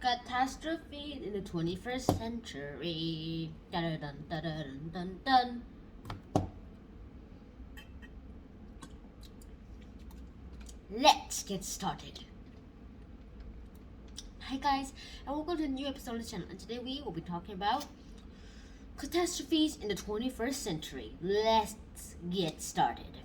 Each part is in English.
Catastrophe in the 21st century. Dun, dun, dun, dun, dun, dun. Let's get started. Hi guys, and welcome to a new episode of the channel. And today we will be talking about catastrophes in the 21st century. Let's get started.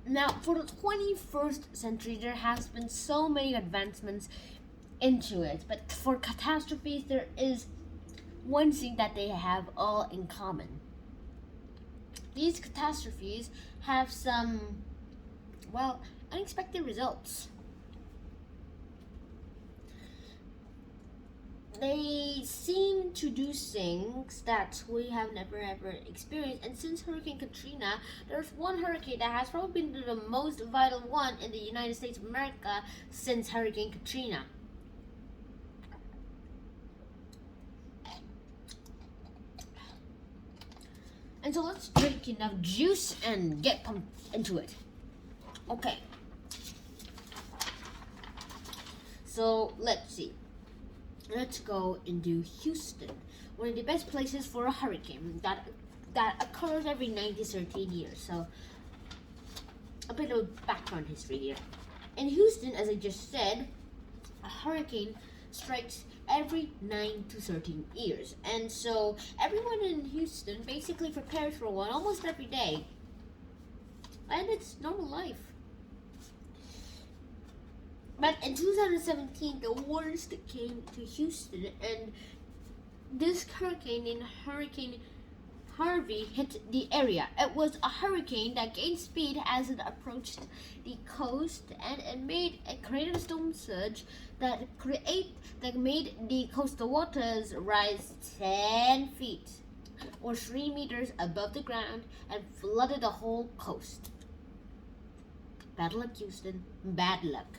Now, for the 21st century, there has been so many advancements into it, but for catastrophes, there is one thing that they have all in common. These catastrophes have some, well, unexpected results. They seem to do things that we have never ever experienced. And since Hurricane Katrina, there's one hurricane that has probably been the most vital one in the United States of America since Hurricane Katrina. And so let's drink enough juice and get pumped into it. Okay. So let's see. Let's go into Houston, one of the best places for a hurricane that occurs every 9 to 13 years. So, a bit of background history here. In Houston, as I just said, a hurricane strikes every 9 to 13 years. And so, everyone in Houston basically prepares for one almost every day. And it's normal life. But in 2017, the worst came to Houston, and this hurricane named Hurricane Harvey hit the area. It was a hurricane that gained speed as it approached the coast, and it created a storm surge that made the coastal waters rise 10 feet or 3 meters above the ground and flooded the whole coast. Bad luck, Houston. Bad luck.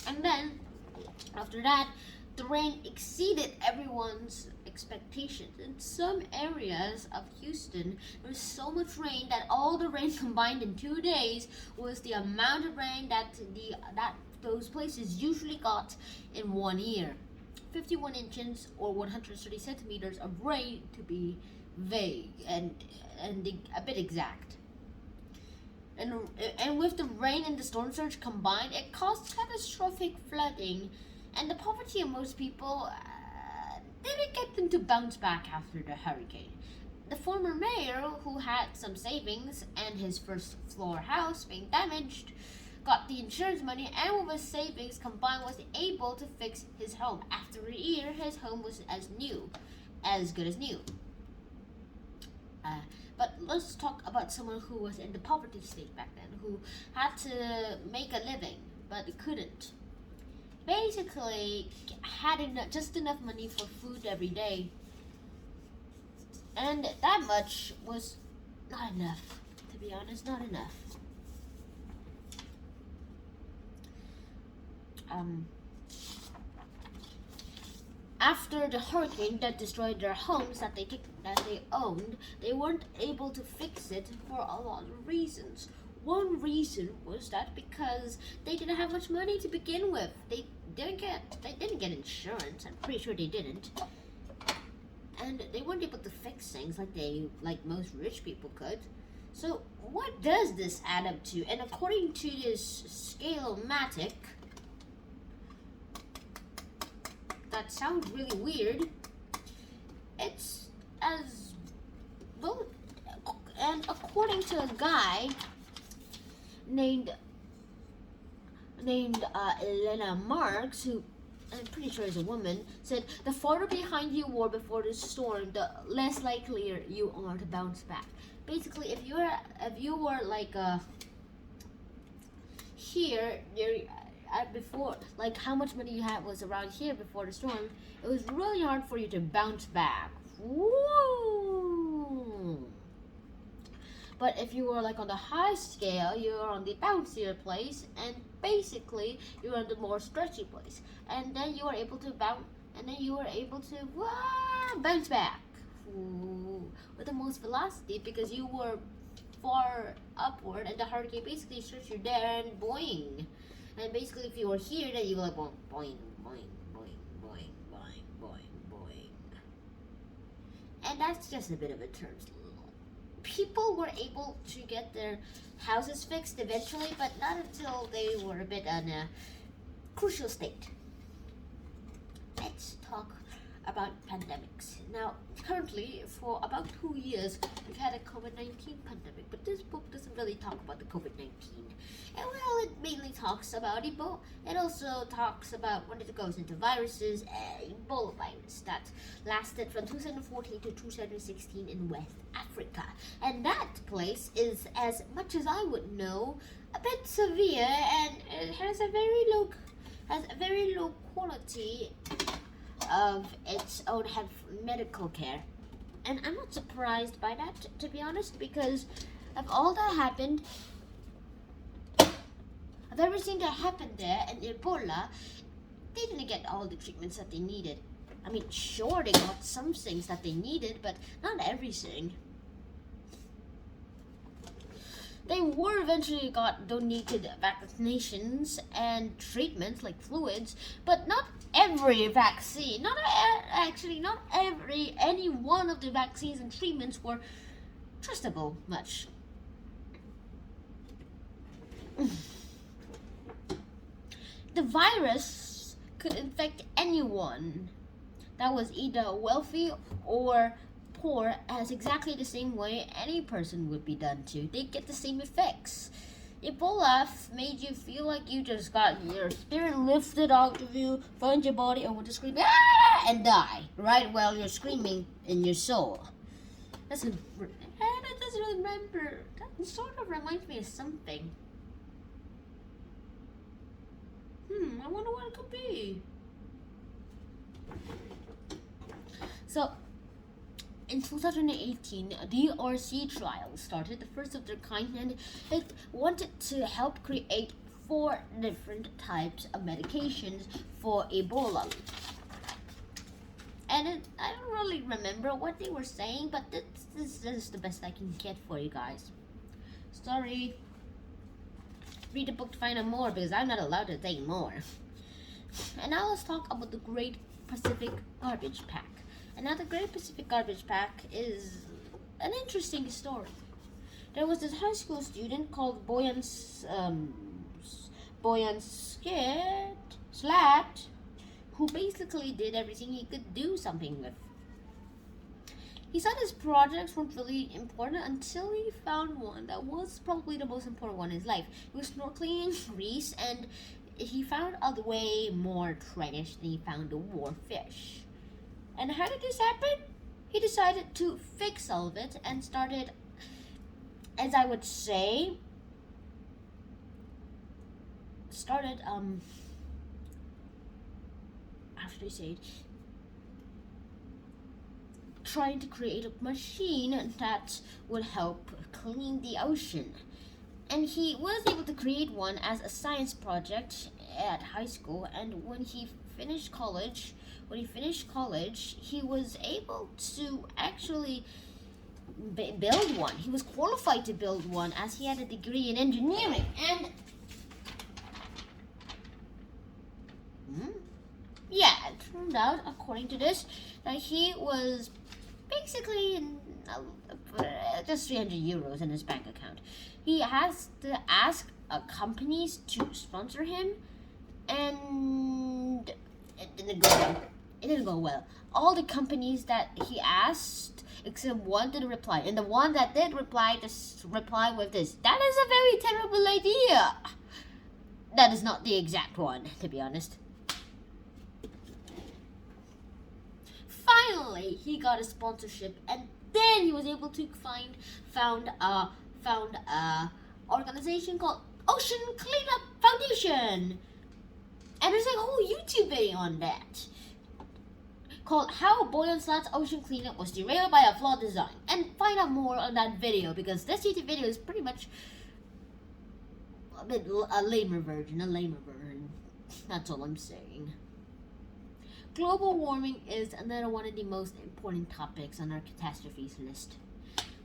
And then, after that, the rain exceeded everyone's expectations. In some areas of Houston, there was so much rain that all the rain combined in 2 days was the amount of rain that those places usually got in 1 year. 51 inches or 130 centimeters of rain, to be vague and a bit exact. And with the rain and the storm surge combined, it caused catastrophic flooding, and the poverty of most people didn't get them to bounce back after the hurricane. The former mayor, who had some savings and his first floor house being damaged, got the insurance money, and with his savings combined was able to fix his home. After a year, his home was as good as new. But let's talk about someone who was in the poverty state back then, who had to make a living, but couldn't. Basically, had just enough money for food every day. And that much was not enough, to be honest, not enough. After the hurricane that destroyed their homes that they owned, they weren't able to fix it for a lot of reasons. One reason was that because they didn't have much money to begin with. They didn't get insurance. I'm pretty sure they didn't. And they weren't able to fix things like most rich people could. So what does this add up to? And according to this Scale-matic, that sounds really weird. It's as well, and according to a guy named Elena Marks, who I'm pretty sure is a woman, said the farther behind you were before the storm, the less likely you are to bounce back. Basically, if you were like here, before, like how much money you had was around here before the storm, it was really hard for you to bounce back. Woo! But if you were like on the high scale, you're on the bouncier place, and basically you're on the more stretchy place, and then you were able to bounce back with the most velocity because you were far more upward, and the hurricane basically shoots you there and boing. And basically, if you were here, then you go like boing, boing, boing, boing, boing, boing, boing, boing. And that's just a bit of a term. People were able to get their houses fixed eventually, but not until they were a bit in a crucial state. Let's talk about pandemics. Now, currently, for about 2 years, we've had a COVID-19 pandemic, but this book doesn't really talk about the COVID-19. And well, it mainly talks about Ebola. It also talks about when it goes into viruses, Ebola virus that lasted from 2014 to 2016 in West Africa. And that place is, as much as I would know, a bit severe, and it has a very low quality of its own medical care. And I'm not surprised by that, to be honest, because of all that happened, of everything that happened there in Ebola, they didn't get all the treatments that they needed. I mean, sure, they got some things that they needed, but not everything. They were eventually got donated vaccinations and treatments like fluids, but not every vaccine, not any one of the vaccines and treatments were trustable much. The virus could infect anyone that was either wealthy or poor, as exactly the same way any person would be done to. They get the same effects. Ebola made you feel like you just got your spirit lifted out of you, find your body, and want to scream, ah! And die, right while you're screaming in your soul. I just remember. That sort of reminds me of something. I wonder what it could be. So, in 2018, the RC trial started, the first of their kind, and it wanted to help create 4 different types of medications for Ebola. And I don't really remember what they were saying, but this is the best I can get for you guys. Sorry. Read the book to find out more, because I'm not allowed to say more. And now let's talk about the Great Pacific Garbage Pack. And now the Great Pacific Garbage Pack is an interesting story. There was this high school student called Boyan Slat, who basically did everything he could do something with. He thought his projects weren't really important until he found one that was probably the most important one in his life. He was snorkeling in Greece, and he found a way more trash than he found the war fish. And how did this happen? He decided to fix all of it and started, as I would say, trying to create a machine that would help clean the ocean. And he was able to create one as a science project at high school, and when he finished college, he was able to actually build one. He was qualified to build one as he had a degree in engineering. And it turned out, according to this, that he was basically in just 300 euros in his bank account. He has to ask companies to sponsor him, and it didn't go well. All the companies that he asked, except one, didn't reply. And the one that did reply, just replied with this: "That is a very terrible idea." That is not the exact one, to be honest. Finally, he got a sponsorship, and then he was able to found a organization called Ocean Cleanup Foundation. And there's a whole YouTube video on that called How Boyan Slat's Ocean Cleanup Was Derailed by a Flawed Design. And find out more on that video, because this YouTube video is pretty much a lamer version. That's all I'm saying. Global warming is another one of the most important topics on our catastrophes list.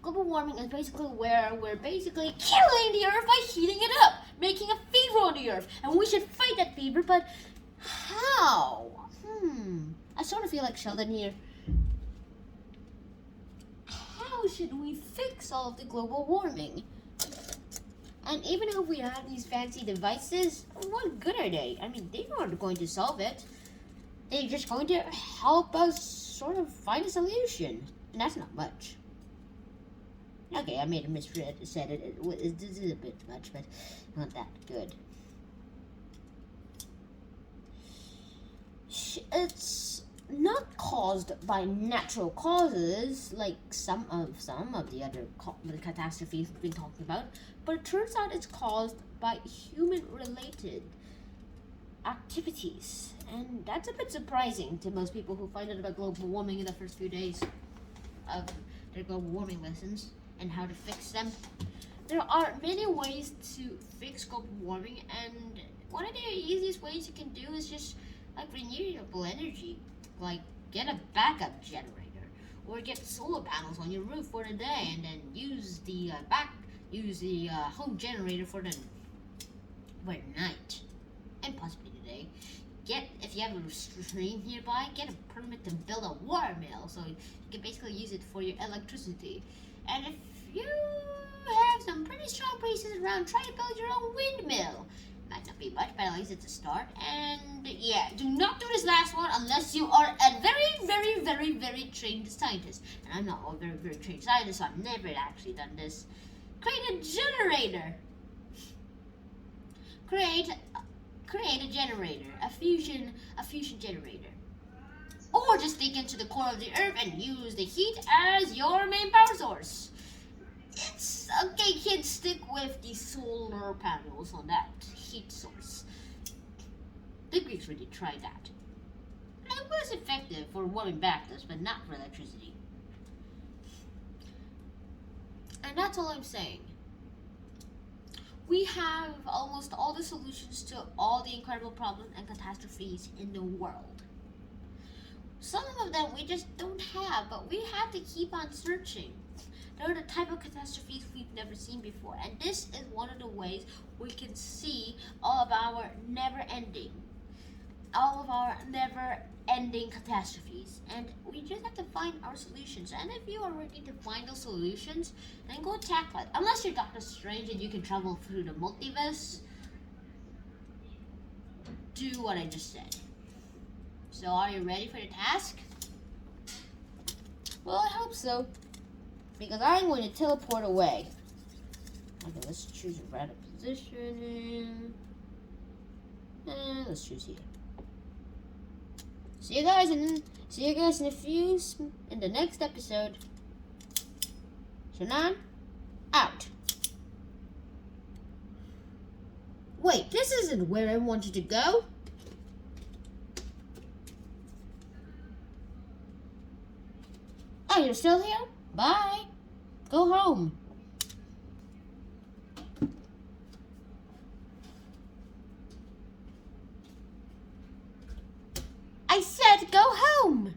global warming is basically where we're basically killing the Earth by heating it up, making a fever on the Earth, and we should fight that fever, but how? I sort of feel like Sheldon here. How should we fix all of the global warming? And even if we have these fancy devices, what good are they? I mean, they're not going to solve it. They're just going to help us sort of find a solution. And that's not much. Okay, I made a misread, said it. This is a bit much, but not that good. It's not caused by natural causes like some of the other catastrophes we've been talking about, but it turns out it's caused by human-related activities, and that's a bit surprising to most people who find out about global warming in the first few days of their global warming lessons and how to fix them. There are many ways to fix global warming, and one of the easiest ways you can do is just like renewable energy. Like get a backup generator or get solar panels on your roof for the day and then use the home generator for the night and possibly the day. If you have a stream nearby, get a permit to build a water mill so you can basically use it for your electricity. And if you have some pretty strong breezes around, try to build your own windmill. Might not be much, but at least it's a start. And yeah, do not do this last one unless you are a very, very, very, very trained scientist. And I'm not a very, very trained scientist, so I've never actually done this. Create a generator. Create a generator, a fusion generator. Or just dig into the core of the Earth and use the heat as your main power source. It's okay, kids, stick with the solar panels on that heat source. The Greeks really tried that. And it was effective for warming bathtubs, but not for electricity. And that's all I'm saying. We have almost all the solutions to all the incredible problems and catastrophes in the world. Some of them we just don't have, but we have to keep on searching. There are the type of catastrophes we've never seen before, and this is one of the ways we can see all of our never-ending catastrophes, and we just have to find our solutions. And if you are ready to find those solutions, then go tackle it. Unless you're Doctor Strange and you can travel through the multiverse, do what I just said. So are you ready for the task? Well, I hope so, because I'm going to teleport away. Okay, let's choose a random position. And let's choose here. See you guys in the next episode. Shannon, out. Wait, this isn't where I wanted to go. Oh, you're still here? Bye. Go home. I said go home.